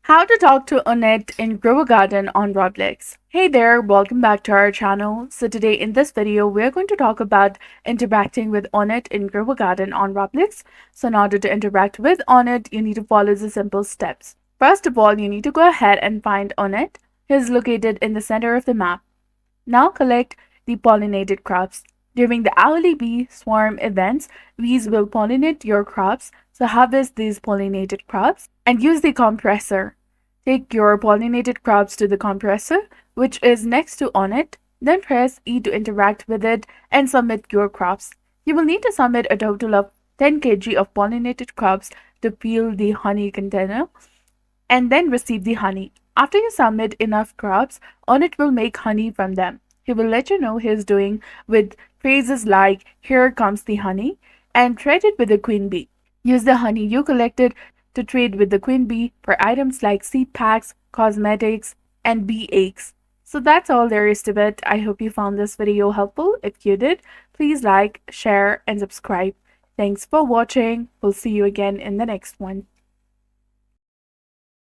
How to talk to Onnet in Grow a Garden on Roblox. Hey there, welcome back to our channel. So today in this video, we're going to talk about interacting with Onnet in Grow a Garden on Roblox. So in order to interact with Onnet, you need to follow the simple steps. First of all, you need to go ahead and find Onnet. He is located in the center of the map. Now collect the pollinated crops. During the hourly bee swarm events, bees will pollinate your crops, so harvest these pollinated crops and use the compressor. Take your pollinated crops to the compressor, which is next to Onnet, then press E to interact with it and submit your crops. You will need to submit a total of 10 kg of pollinated crops to fill the honey container and then receive the honey. After you submit enough crops, Onnet will make honey from them. He will let you know he's doing with phrases like, "Here comes the honey," and trade it with the queen bee. Use the honey you collected to trade with the queen bee for items like seed packs, cosmetics, and bee eggs. So that's all there is to it. I hope you found this video helpful. If you did, please like, share, and subscribe. Thanks for watching. We'll see you again in the next one.